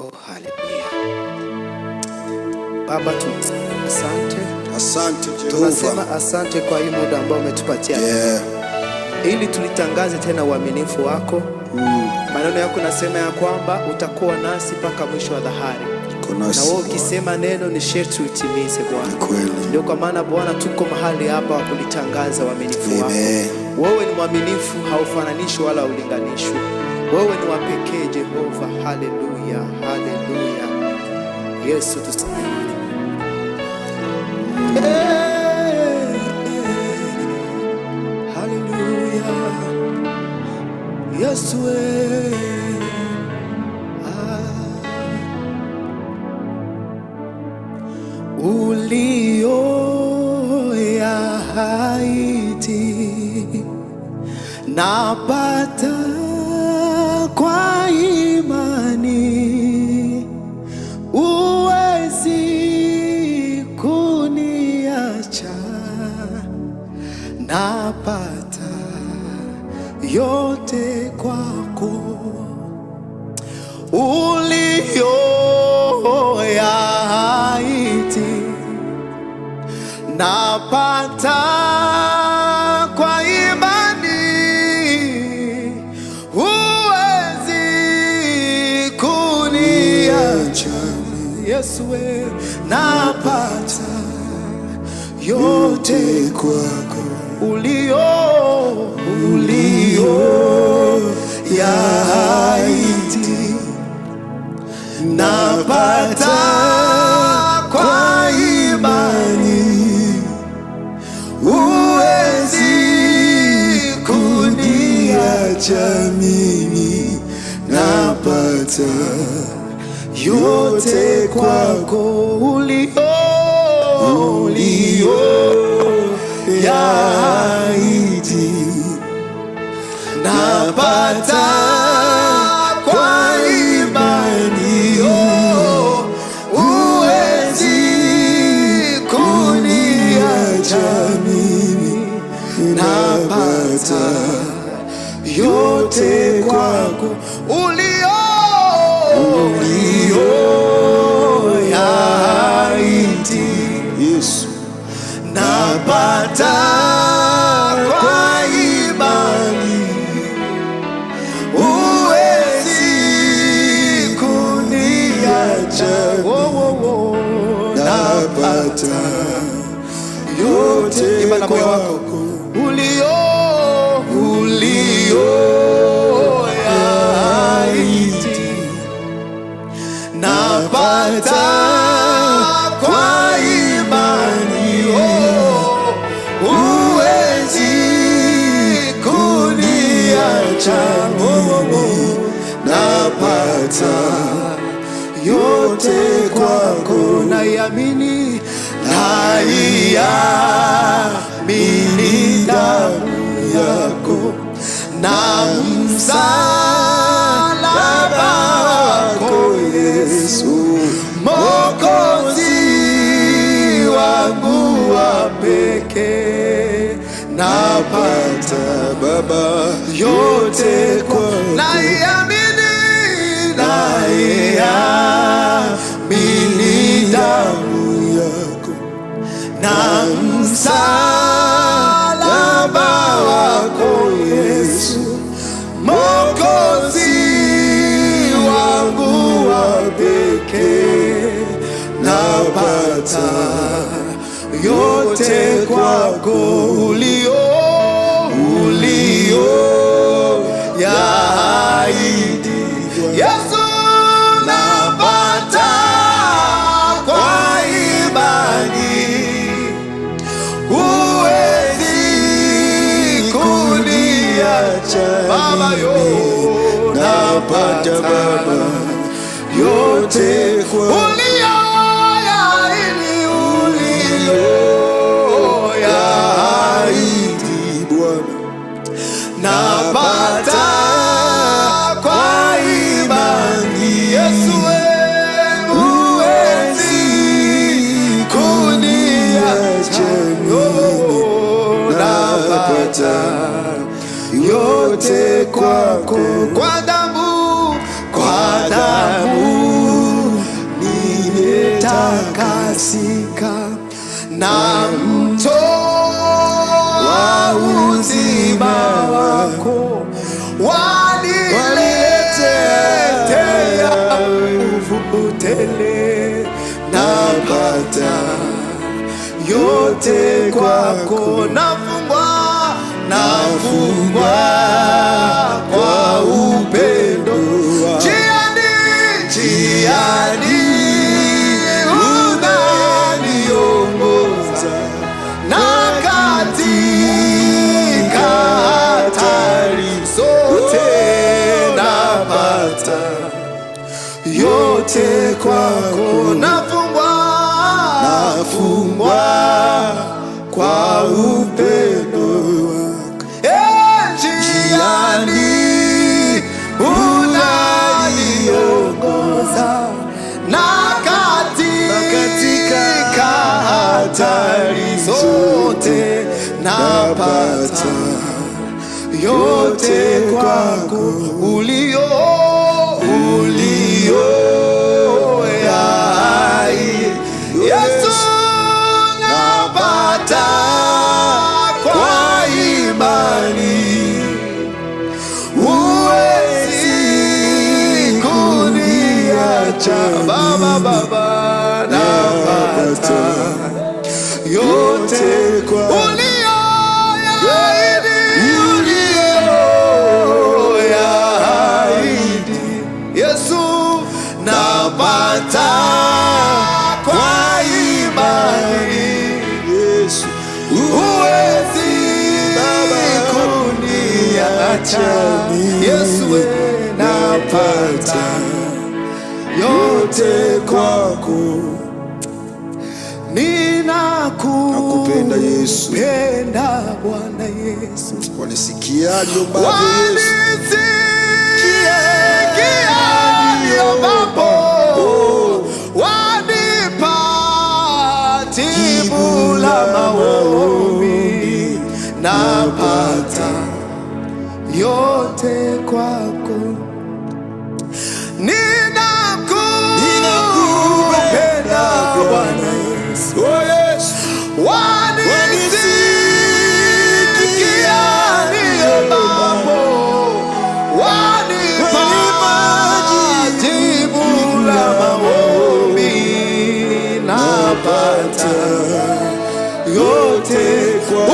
Oh, haleluya. Baba, asante. Asante Jehova. Tunasema asante kwa hii muda ambao umetupatia. Ili tulitangaze tena uaminifu wako. Maneno yako nasema ya kwamba utakuwa nasi mpaka mwisho wa dahari. Na wewe ukisema neno ni sharti utimize Bwana. Ndio kwa maana Bwana tuko mahali hapa wa kulitangaza uaminifu wako. Wewe ni mwaminifu, haufananishwi wala ulinganishwi. Wewe ni wa pekee Jehova. Haleluya, haleluya. Yesu tusaidie. Haleluya. Yesu ulioyaahidi napata kwa imani, huwezi kuniacha, napata yote kwako ulioyaahidi napata kwa imani, huwezi kuniacha Yesu, napata yote kwako ulioyaahidi napata kwa imani, huwezi kuniacha mimi, napata yote kwako ulioyaahidi napata kwa imani, huwezi kuniacha mimi, napata yote kwako ulioyaahidi Yesu, napata kwa imani, huwezi kuniacha, napata yote kwako ulioyaahidi napata kwa imani, huwezi kuniacha mimi, napata yote kwako, naiamini damu yako na msalaba wako Yesu, Mwokozi wangu wa pekee, napata Baba yote kwako, naiamini damu yako na msalaba wako Yesu, Mwokozi wangu wa pekee, napata yote kwako ulioyaahidi Yesu, napata kwa imani, huwezi kuniacha Baba, napata Baba yote kwako ulioyaahidi Bwana, napata kwa imani Yesu, huwezi kuniacha, napata yote kwako kwa damu masika na mto wa uzima wako waniletea nguvu tele, napata yote kwako, nafungwa kwa upendo, njiani unaniongoza, na katika hatari zote napata yote kwako, nafungwa kwa upendo wako, njiani unaniongoza, na katika hatari zote napata yote kwako, ulio Yesu, napata kwa imani, huwezi kuniacha Baba, napata yote kwa ulioyaahidi, Yesu, napata kwa imani, Yesu, huwezi kuniacha, Yesu, napata yote kwako, ninakupenda Yesu, penda Bwana Yesu, wanisikia niomba Yesu, niombapo wanipa jibu la maombi, napata yote kwako, ninakupenda Bwana Yesu, wanisikia niombapo, wanipa jibu la maombi, napata yote kwako,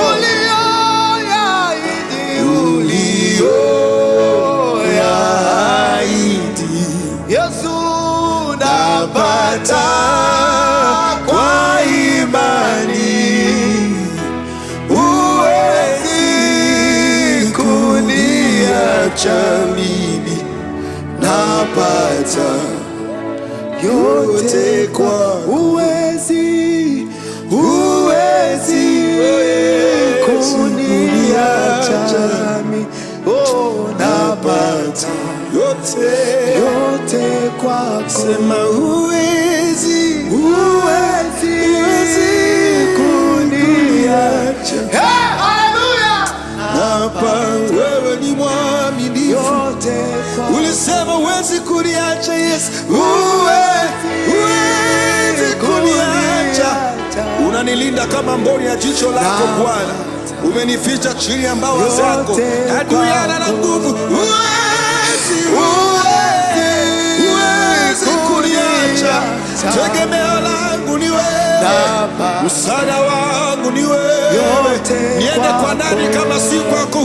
ulioyaahidi, Yesu, napata kwa imani, huwezi kuniacha mimi, napata yote kwa huwezi kuniacha mimi, napata yote kwako, sema huwezi kuniacha. Hey, haleluya! Hapa wewe ni mwaminifu, ulisema huwezi kuniacha Yesu, huwezi kuniacha, unanilinda kama mboni ya jicho lako Bwana, umenificha chini ya mbawa zako, adui ana nguvu, huwezi kuniacha, tegemeo langu ni wewe, msaada wangu ni wewe, niende kwa nani kama si kwako,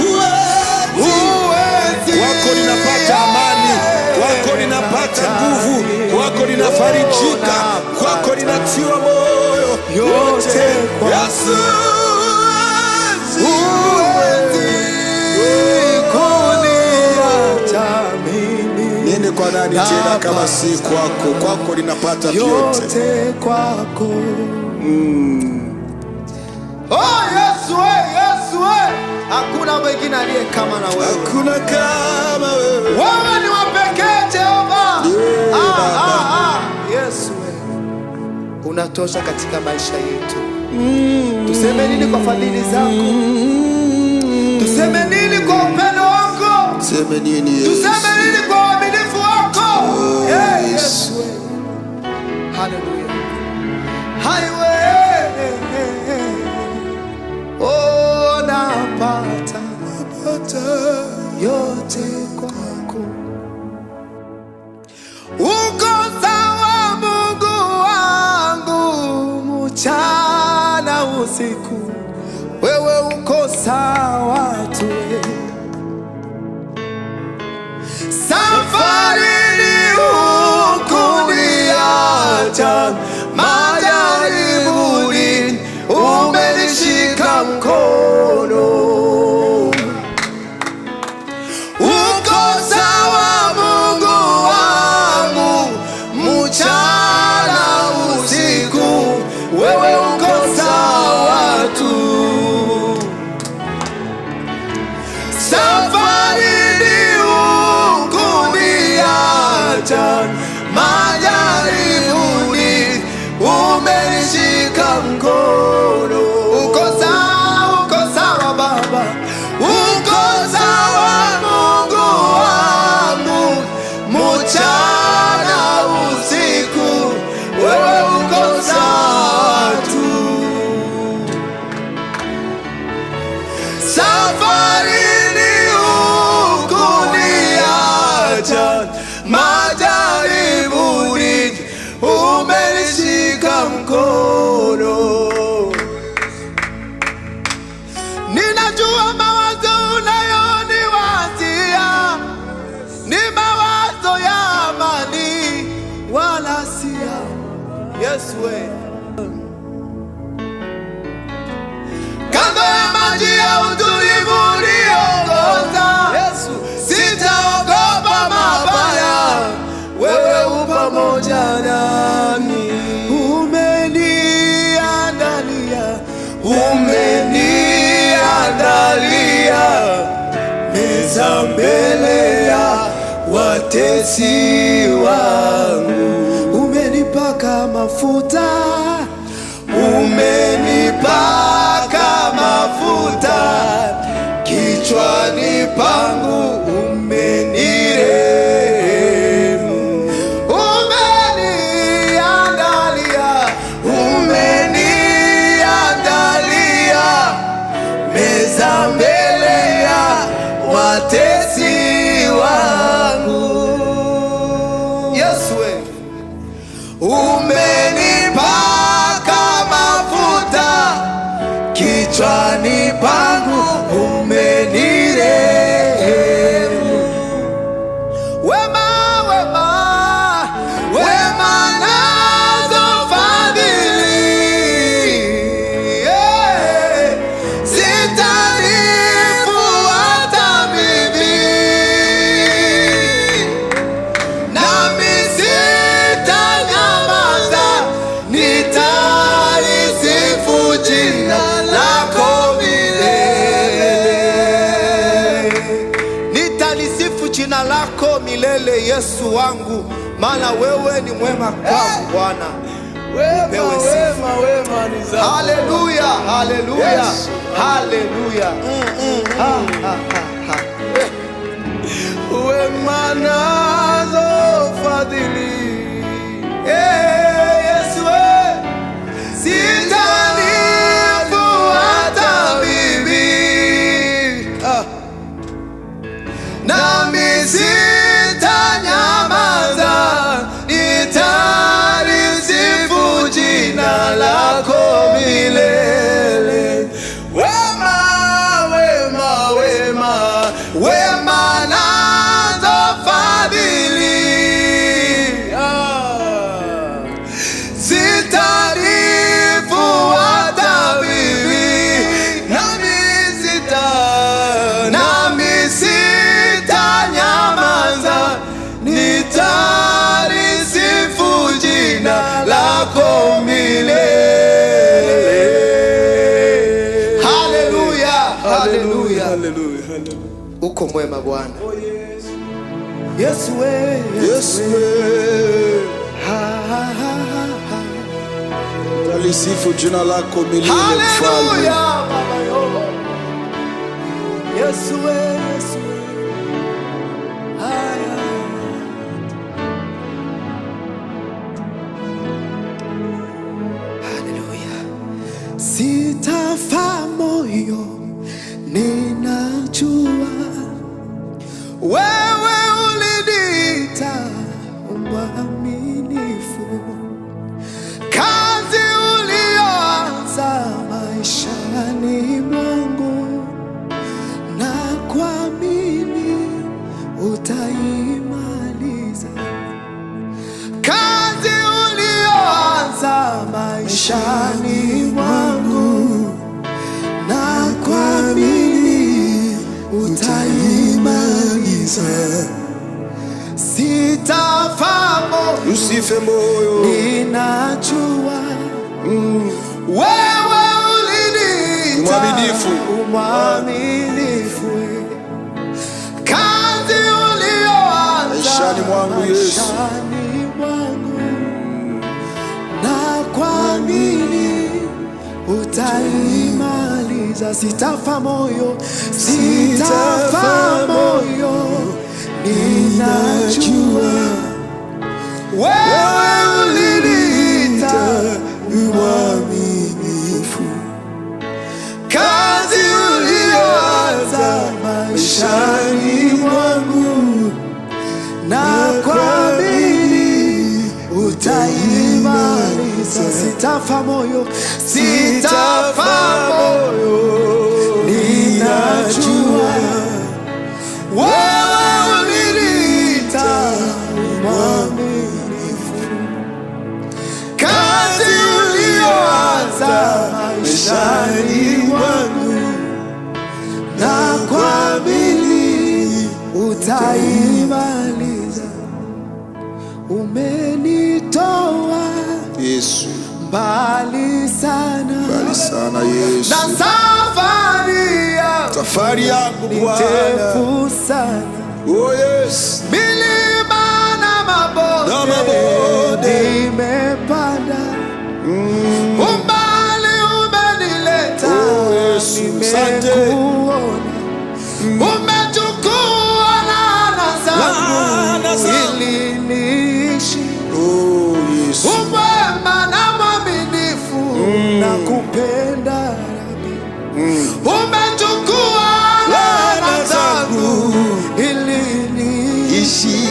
kwako ninapata amani, kwako ninapata nguvu, kwako ninafarijika, kwako ninatiwa moyo, yote Yesu, huwezi kuniacha mimi, niende kwa nani tena kama si kwako, kwako ninapata yote kwako. Oh Yesu, Yesu, hakuna mwingine aliye kama na wewe, hakuna kama wewe, wewe ni wa pekee Jehova. Yesu, unatosha katika maisha yetu. Tuseme nini kwa fadhili zako? Tuseme nini kwa upendo wako? Tuseme nini Yesu? Tuseme nini kwa uaminifu wako? Yesu. Haleluya. ukosa watu. Safarini hukuniacha, majaribuni umenishika mkono. Uko sawa Mungu wangu, mchana usiku, wewe uko sawa tu. Safarini hukuniacha, majaribuni umenishika mkono. Uko sawa Baba, uko sawa Mungu wangu, mchana usiku, wewe uko sawa tu. Safarini hukuniacha, majaribuni umenishika mkono. Ninajua mawazo unayoniwazia ni mawazo ya amani, wala si ya Yesu. Kando ya maji ya utulivu uliongoza, Yesu, sitaogopa mabaya, wewe u pamoja nami. Umeniandalia meza mbele ya watesi wangu. Umenipaka mafuta, umenipaka mafuta kichwani pangu, umenirehemu. Umeniandalia meza mbele ya watesi wangu. Yesu, umenipaka mafuta kichwani pangu, umenirehemu. Wema nazo fadhili, sitanifuata mimi, nami sitanyamaza, nitalisifu jina lako milele. Nitalisifu jina lako milele, Yesu wangu, maana wewe ni mwema kwangu Bwana. Wewe sifa. Haleluya, haleluya, haleluya. Wema nazo fadhili, Yesu, sitanifuata mimi, nami sitanyamaza, nitalisifu jina lako milele. Wema nazo fadhili, sitanifuata mimi, nami sitanyamaza, nitalisifu jina lako milele. Haleluya, haleluya, haleluya. Uko mwema Bwana. Yesu, Yesu, talisifu jina lako milele mfalme. Yesu, Yesu, haleluya. Sitafa moyo, ninajua wewe uliniita mwaminifu. Kazi ulioanza maishani mwangu kazi ulioanza maishani mwangu, na kuamini utaimaliza. Sitafa moyo, usife moyo, ninajua wewe uliniita mwaminifu. Kazi ulioanza maishani mwangu, Yesu, na kuamini utaimaliza. Sitafa moyo, sitafa moyo, ninajua wewe uliniita mwaminifu. Kazi ulioanza maishani mwangu, na kuamini utaimaliza. Sitafa moyo, sitafa moyo, ninajua wewe uliniita mwaminifu. Kazi ulioanza maishani mwangu, na kuamini utaimaliza. Umenitoa Yesu mbali sana Yesu, na safari yangu ndefu sana. Oh yes, milima na mabonde nimepanda, umbali umenileta, nimekuona, umechukua laana zangu ili niishi. Umwema na mwaminifu, nakupenda Rabi. Umechukua laana zangu ili niishi.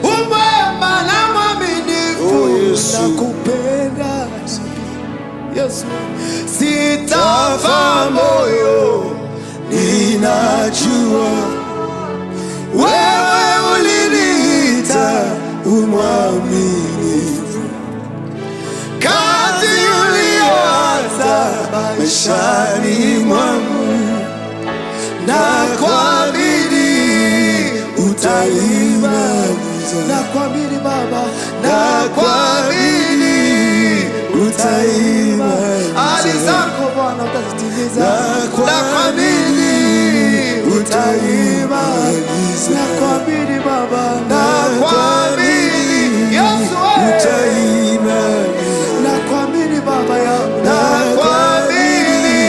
Umwema na mwaminifu, nakupenda Yesu. Sitafa moyo, ninajua wewe uliniita mwaminifu. Kazi ulioanza maishani mwangu, na kuamini utaimaliza. Na kuamini Baba, na kuamini utaimaliza. Ahadi zako Bwana utazitimiza. Na kuamini utaimaliza. Na kuamini Baba, na kuamini Yesu utaimaliza. Na kuamini Baba yangu, na kuamini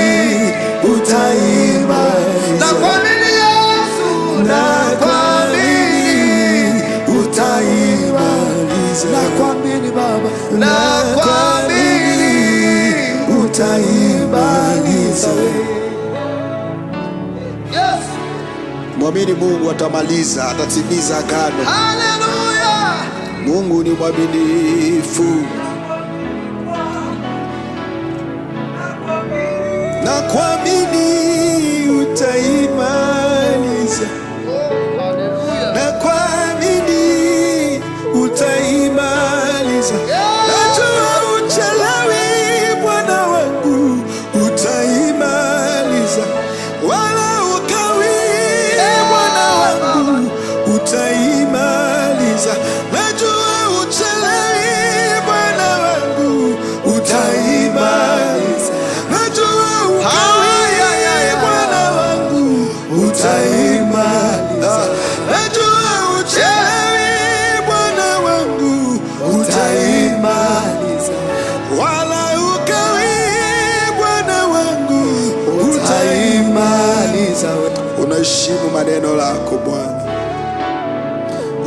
utaimaliza. Na kuamini Yesu, na kuamini utaimaliza. Na kuamini Baba, na kuamini utaimaliza. Yes. Mwamini Mungu atamaliza, atatimiza agano. Haleluya! Mungu ni mwaminifu. Na kuamini utaimaliza. Na kuamini utaimaliza. Najua uchelewi Bwana wangu, utaimaliza. Wala ukawi Bwana wangu, utaimaliza. Najua uchelewi Bwana wangu, utaimaliza. Najua ukawi Bwana wangu, utaimaliza. Najua uchelewi Bwana wangu, utaimaliza. Wala ukawi Bwana wangu, utaimaliza. Unaheshimu maneno lako Bwana,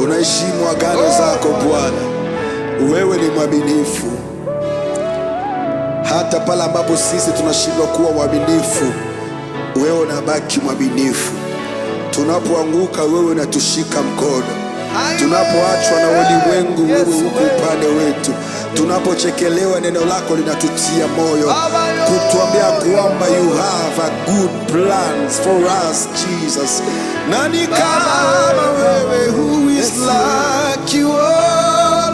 unaheshimu agano zako Bwana. Wewe ni mwaminifu hata pale ambapo sisi tunashindwa kuwa mwaminifu, wewe unabaki mwaminifu. Tunapoanguka wewe unatushika mkono, tunapoachwa na ulimwengu wewe uko upande wetu, tunapochekelewa neno lako linatutia moyo, kutuambia kwamba you have a good plans for us Jesus. Nani kama wewe, who is like you, oh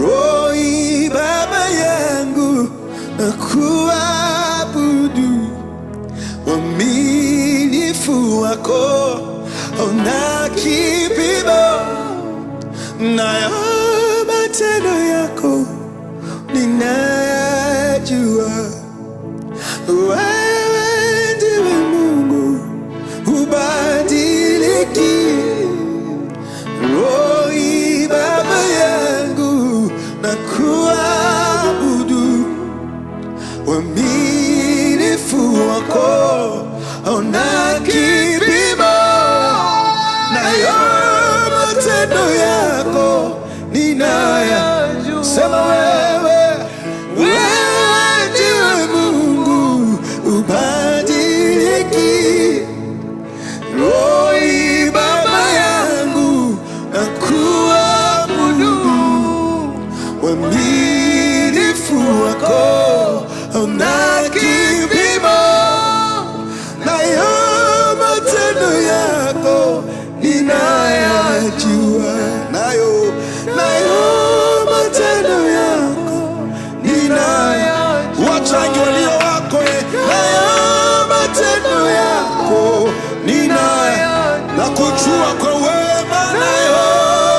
Rohi Baba yangu nakuabudu, uaminifu wako hauna kipimo, nayo matendo yako ninayajua. Wewe ndiwe Mungu hubadiliki. Rohi Baba yangu nakuabudu, uaminifu wako hauna kipimo, nayo matendo yako ninayajua. Sema wewe ndiwe Mungu hubadiliki. Rohi Baba yangu nakuabudu, uaminifu wako hauna kipimo, nayo matendo yako ninayajua. Nayo matendo yako ninayajua. Wachangi walio wako, nayo matendo yako ninayajua. Na kujua kwa wema, nayo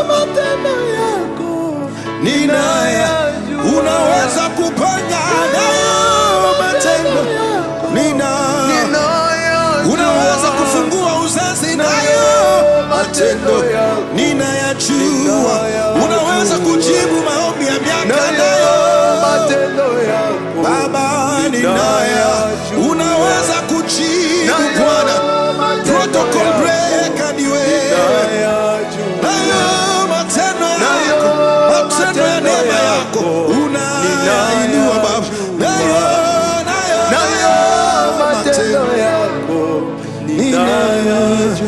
matendo yako ninayajua. Unaweza kuponya, nayo matendo ninayajua. Unaweza kufungua uzazi, nayo matendo ninayajua. Unaweza kujibu maombi ya miaka, nayo matendo yako Baba ninayajua. Unaweza kujibu Bwana, protocol breaker ni wewe, nayo matendo yako, matendo ya neema yako unainua Baba, nayo matendo yako ninayajua.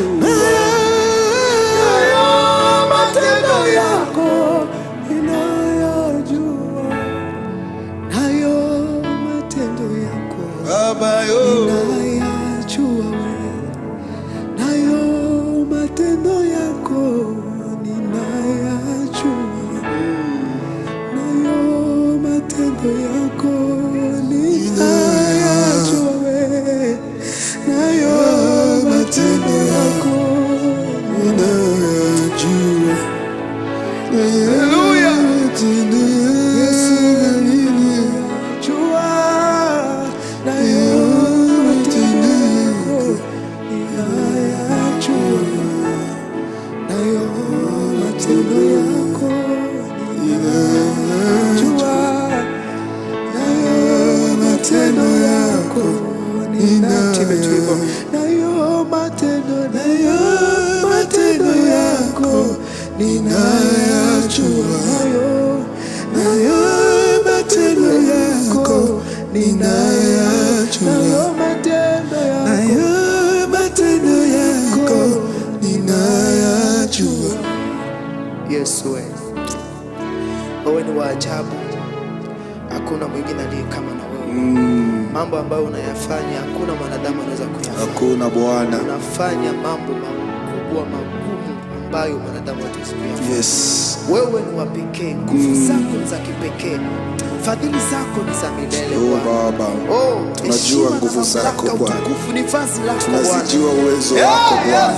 Baba yo ninayajua wewe, nayo matendo yako ninayajua, nayo matendo yako ninayajua wewe, nayo matendo yako ninayajua. Haleluya. Yesu, wewe ni wa ajabu, hakuna mwingine aliye kama na wewe. Mambo ambayo unayafanya hakuna mwanadamu anaweza kuyafanya. Hakuna Bwana. Unafanya mambo makubwa magumu ambayo mwanadamu hawezi kuyafanya. Yes. Wewe ni wa pekee, nguvu zako ni za kipekee, fadhili zako ni za milele Baba. Tunajua nguvu zako Bwana, tunazijua uwezo wako Bwana,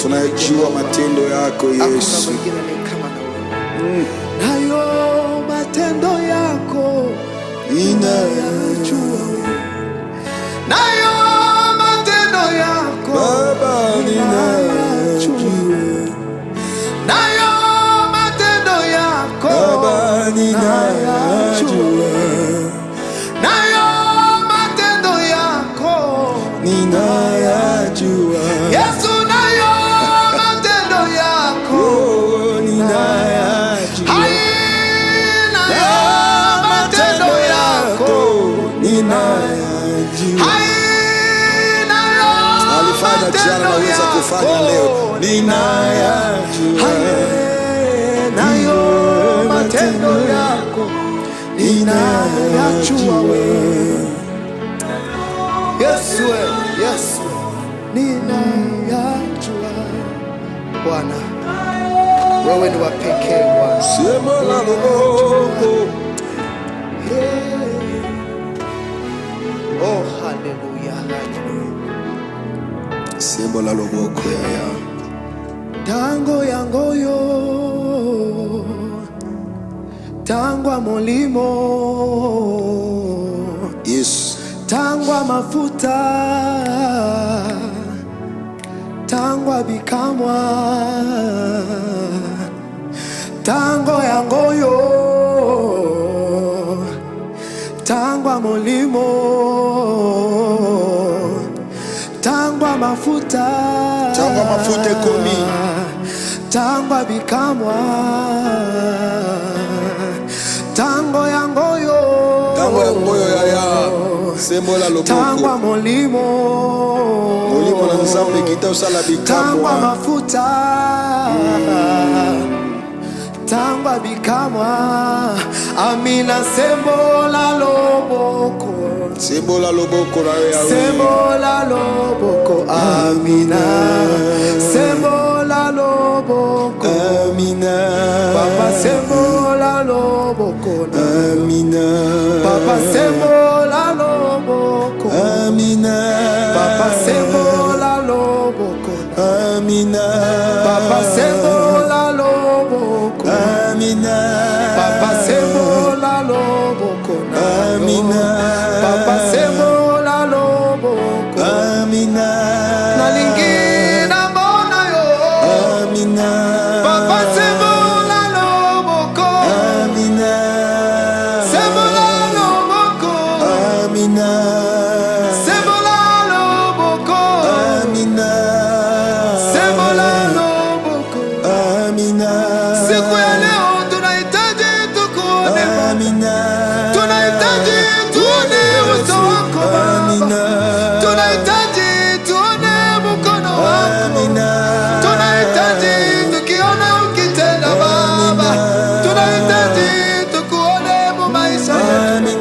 tunajua matendo yako Yesu. Nayo matendo yako ninayajua, nayo matendo yako Baba ninayajua, nayo matendo yako Baba ninayajua, nayo matendo yako ninayajua. Yesu, nayo matendo yako ninayajua, nayo matendo yako ninayajua. Alifanya jana, naweza kufanya leo, ninayajua. Nayo matendo yako ninayajua wewe Yesu, Yesu ninayajua Bwana, wewe ni wa pekee Bwana. Tango yangoyo tangwa molimo, yes. Tangwa mafuta, tangwa bikamwa, tango yangoyo tangwa molimo, tangwa mafuta, tangwa mafuta komi, tangwa bikamwa, tango yangoyo ya sembola loboko, tangwa molimo na nzambe kita usala bikamwa, tangwa mafuta, tangwa bikamwa, amina sembola loboko, sembola loboko na ya sembola loboko, amina sembola loboko, amina papa sembola loboko, amina papa sembola loboko, amina papa sembola loboko, amina papa sembola loboko, amina papa sembola loboko, amina papa sembola loboko, amina nalingina mona yo, amina papa sembola loboko, amina sembola loboko, amina sembola loboko, amina sembola loboko, amina siku ya leo tunahitaji tukuone, amina tunahitaji tuone uso wako Baba, tunahitaji tuone mkono wako, tunahitaji tukiona ukitenda Baba, tunahitaji tukuone mu maisha yetu.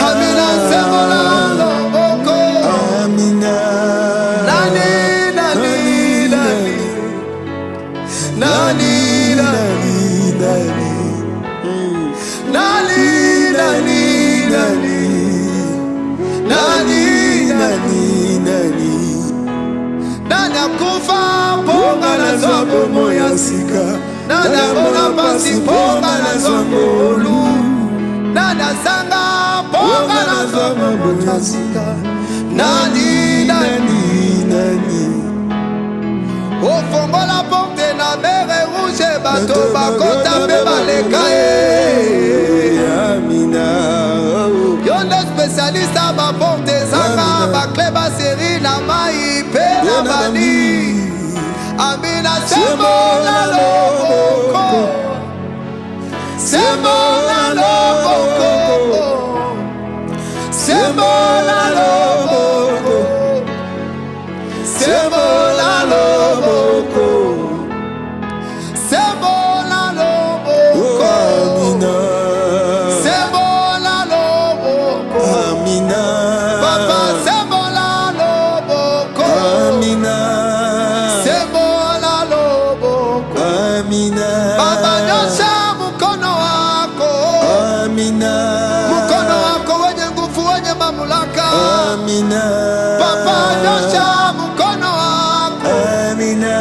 Amina sembola loboko, amina nani nani nani nani nani nani nani nani nani nani akufa ponga na zombo moya sika, nani abona pasi ponga na zombo olu, nani asanga ponga na zombo moya sika, nani ofongola porte na mere rouge, bato bakota mpe baleka ye. amina Yo nde spécialiste a baporte ezanga bakle baseri na mai mpe na bani. Amina sembola loboko, sembola loboko, sembola loboko, sembola loboko, sembola loboko, amina sembola loboko, amina papa sembola loboko, amina sembola loboko, amina baba nyosha mkono wako, amina mkono wako wenye nguvu, wenye mamlaka, amina papa nyosha mkono wako, amina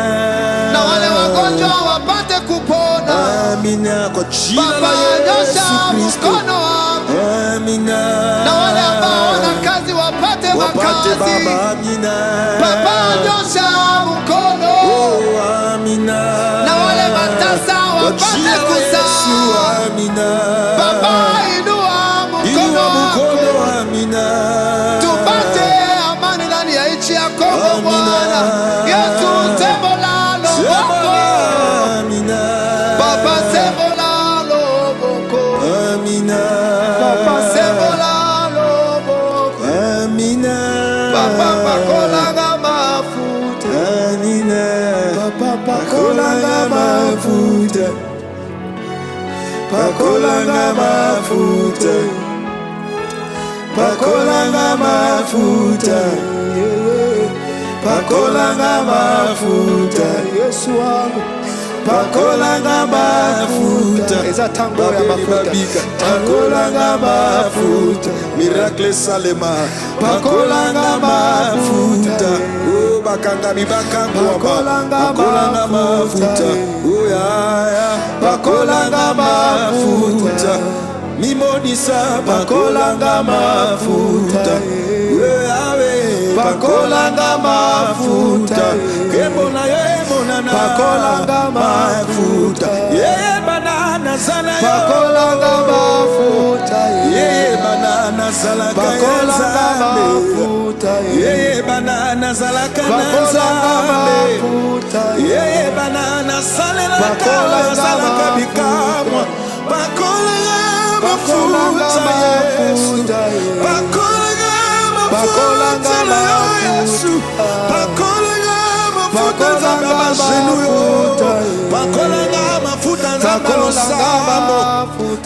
na wale wagonjwa wapate kupona, amina kwa jina papa la nyosha Yesu Kristo mkono wako, amina na wale ambao wana kazi wapate wapate makazi, baba amina papa nyosha mkono, amina na wale matasa kwa wapate jina la Yesu kuzaa, amina papa inua mkono wako, amina tupate amani ndani ya nchi ya Kongo Bwana Yesu. Sembola loboko, amina papa sembola loboko, amina papa sembola loboko, amina papa pakolanga mafuta, amina papa pakolanga mafuta, pakolanga mafuta pakolanga mafuta pakolanga mafuta Yesu wangu, pakolanga mafuta eza tango ya mafuta, pakolanga mafuta miracle salema pakolanga mafuta bakanga bibakangwa bakolanga mafuta uyaya bakolanga mafuta mimonisa bakolanga mafuta yawe bakolanga mafuta kembona yemonana bakolanga mafuta ye banana zala bakolanga mafuta ye banana zala bakolanga mafuta ye banana zala bakolanga mafuta ye banana zala bakolanga bikamwa bakolanga mafuta bakolanga Yesu bakolanga mafuta bakolanga mafuta nzaba losambo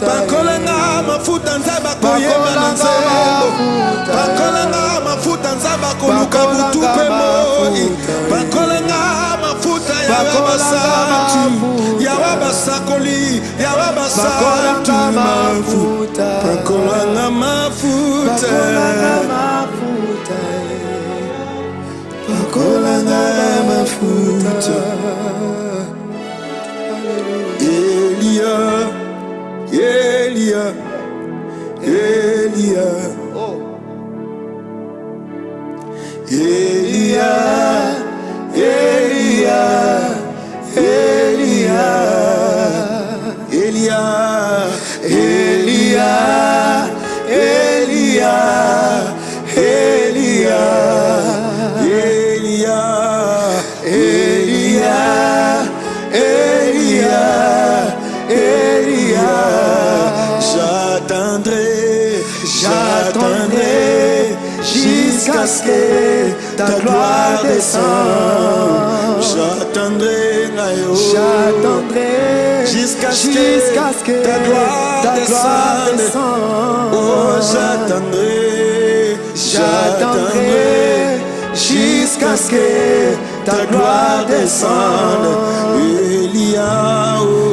bakolanga mafuta nzaba koyeba na nzembo bakolanga mafuta nzaba koluka butupe moi bakolanga mafuta ya basantu ya basakoli ya basantu mafuta bakolanga mafuta bakolanga mafuta Elia Elia Elia Elia Elia Elia Elia Elia Elia Elia Elia Elia Elia Elia j'attendrai jusqu'à ce que ta gloire descende j'attendrai jusqu'à ce que ta gloire descende oh j'attendrai jusqu'à ce que ta gloire descende Elia oh